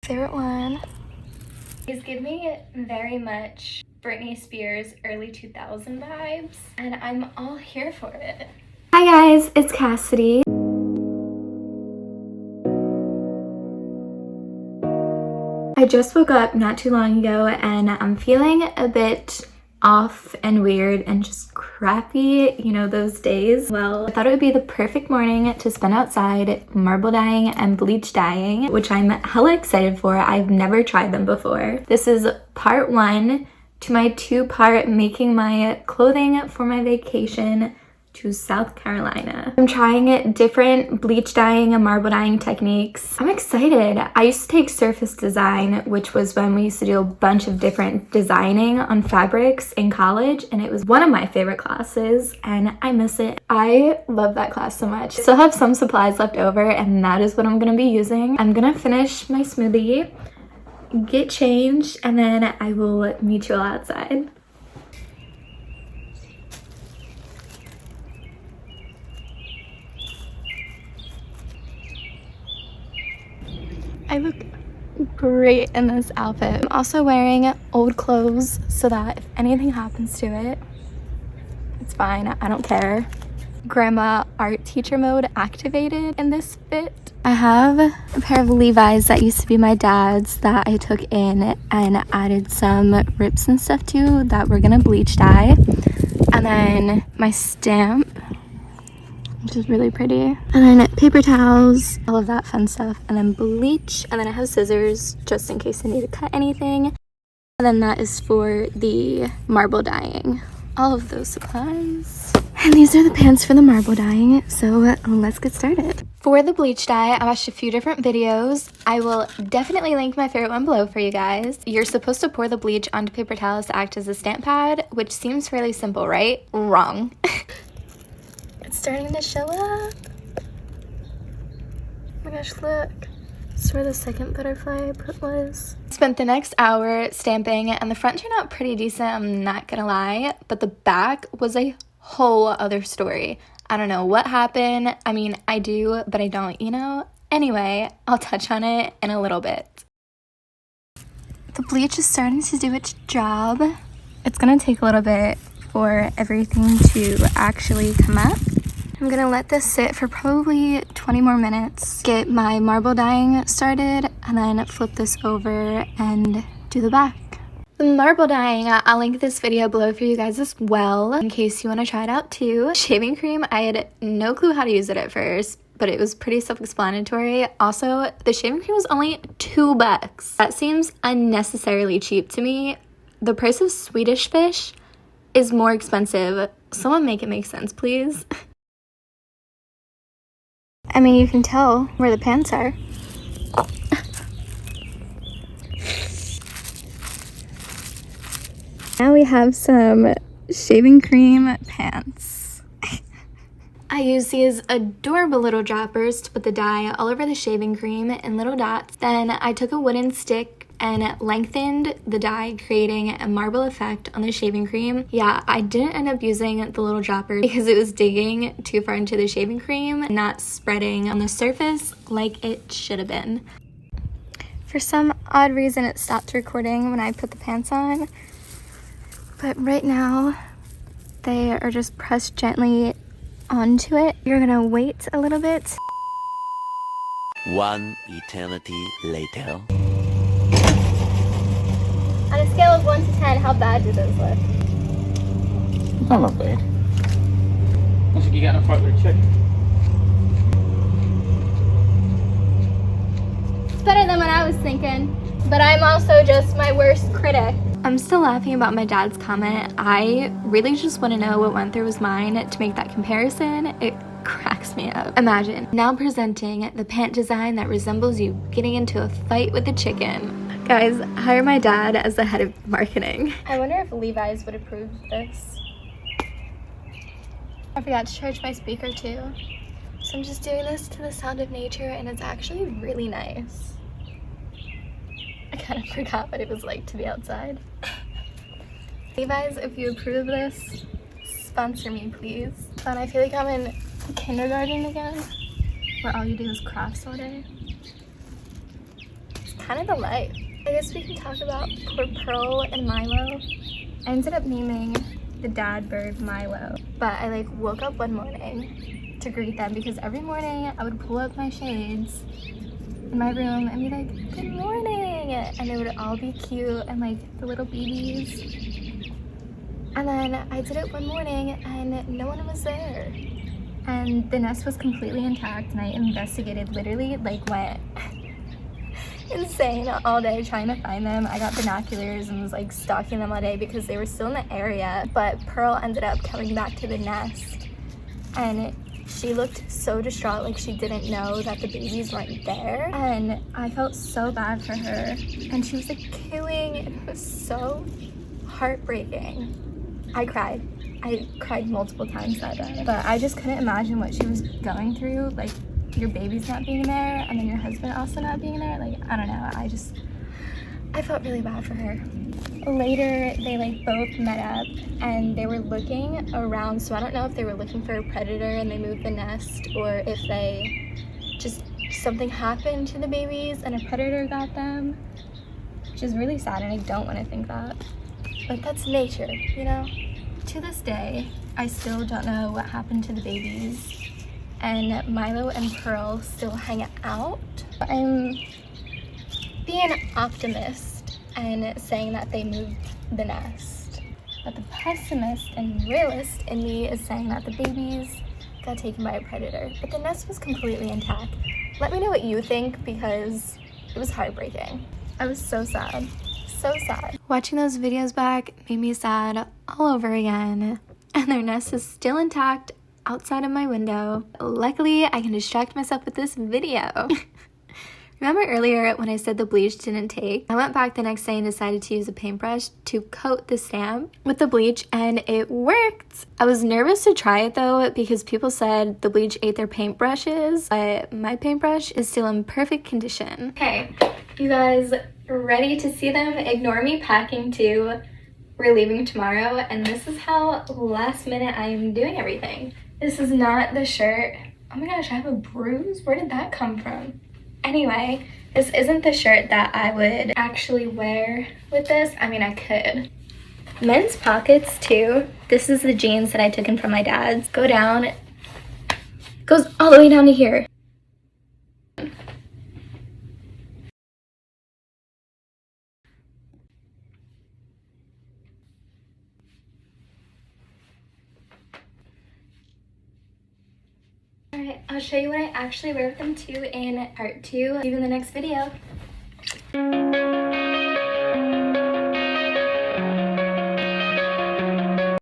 Favorite one. These give me very much Britney Spears early 2000 vibes, and I'm all here for it. Hi guys, it's Cassidy. I just woke up not too long ago and I'm feeling a bit off and weird and just crappy, you know, those days. Well, I thought it would be the perfect morning to spend outside marble dyeing and bleach dyeing, which I'm hella excited for. I've never tried them before. This is part one to my two-part making my clothing for my vacation to South Carolina. I'm trying different bleach dyeing and marble dyeing techniques. I'm excited. I used to take surface design, which was when we used to do a bunch of different designing on fabrics in college, and it was one of my favorite classes and I miss it. I love that class so much. I still have some supplies left over and that is what I'm gonna be using. I'm gonna finish my smoothie, get changed, and then I will meet you all outside. I look great in this outfit. I'm also wearing old clothes so that if anything happens to it, it's fine. I don't care. Grandma art teacher mode activated in this fit. I have a pair of Levi's that used to be my dad's that I took in and added some rips and stuff to that we're gonna bleach dye. And then my stamp, which is really pretty, and then paper towels, all of that fun stuff, and then bleach, and then I have scissors just in case I need to cut anything, and then that is for the marble dyeing. All of those supplies. And these are the pants for the marble dyeing, so let's get started. For the bleach dye, I watched a few different videos. I will definitely link my favorite one below for you guys. You're supposed to pour the bleach onto paper towels to act as a stamp pad, which seems fairly simple, right? Wrong. It's starting to show up. Oh my gosh, look. This is where the second butterfly was. Spent the next hour stamping and the front turned out pretty decent, I'm not gonna lie, but the back was a whole other story. I don't know what happened. I mean, I do, but I don't, you know? Anyway, I'll touch on it in a little bit. The bleach is starting to do its job. It's gonna take a little bit for everything to actually come up. I'm gonna let this sit for probably 20 more minutes, get my marble dyeing started, and then flip this over and do the back. The marble dyeing, I'll link this video below for you guys as well, in case you want to try it out too. Shaving cream, I had no clue how to use it at first, but it was pretty self-explanatory. Also, the shaving cream was only $2. That seems unnecessarily cheap to me. The price of Swedish fish is more expensive. Someone make it make sense, please. I mean, you can tell where the pants are. Now we have some shaving cream pants. I use these adorable little droppers to put the dye all over the shaving cream in little dots. Then I took a wooden stick and lengthened the dye, creating a marble effect on the shaving cream. Yeah, I didn't end up using the little dropper because it was digging too far into the shaving cream and not spreading on the surface like it should have been. For some odd reason, it stopped recording when I put the pants on. But right now, they are just pressed gently onto it. You're gonna wait a little bit. One eternity later. On a scale of 1 to 10, how bad do those look? Not look bad. Looks like you got a part of their chick. It's better than what I was thinking, but I'm also just my worst critic. I'm still laughing about my dad's comment. I really just want to know what went through his mind to make that comparison. It cracks me up. Imagine now presenting the pant design that resembles you getting into a fight with a chicken. Guys, hire my dad as the head of marketing. I wonder if Levi's would approve this. I forgot to charge my speaker too. So I'm just doing this to the sound of nature and it's actually really nice. I kind of forgot what it was like to be outside. Levi's, if you approve of this, sponsor me, please. And I feel like I'm in kindergarten again, where all you do is crafts all day. kind of the life. I guess we can talk about poor Pearl and Milo. I ended up naming the dad bird Milo, but I like woke up one morning to greet them because every morning I would pull up my shades in my room and be like, good morning, and they would all be cute and like the little babies. And then I did it one morning and no one was there, and the nest was completely intact, and I investigated, literally like went insane all day trying to find them. I got binoculars and was like stalking them all day because they were still in the area, but Pearl ended up coming back to the nest and she looked so distraught, like she didn't know that the babies weren't there, and I felt so bad for her, and she was like cooing, and it was so heartbreaking. I cried multiple times that day, but I just couldn't imagine what she was going through, like your baby's not being there and then your husband also not being there. Like, I don't know, I felt really bad for her. Later, they like both met up and they were looking around, so I don't know if they were looking for a predator and they moved the nest, or if they just, something happened to the babies and a predator got them, which is really sad, and I don't want to think that, but that's nature, you know? To this day, I still don't know what happened to the babies, and Milo and Pearl still hang out. I'm being an optimist and saying that they moved the nest, but the pessimist and realist in me is saying that the babies got taken by a predator, but the nest was completely intact. Let me know what you think, because it was heartbreaking. I was so sad, so sad. Watching those videos back made me sad all over again, and their nest is still intact outside of my window. Luckily, I can distract myself with this video. Remember earlier when I said the bleach didn't take? I went back the next day and decided to use a paintbrush to coat the stamp with the bleach, and it worked. I was nervous to try it though because people said the bleach ate their paintbrushes, but my paintbrush is still in perfect condition. Okay, you guys ready to see them? Ignore me packing too. We're leaving tomorrow, and this is how last minute I am doing everything. This is not the shirt. Oh my gosh, I have a bruise? Where did that come from? Anyway, this isn't the shirt that I would actually wear with this. I mean, I could. Men's pockets too. This is the jeans that I took in from my dad's. Go down, goes all the way down to here. Alright, I'll show you what I actually wear with them too in part 2. See you in the next video.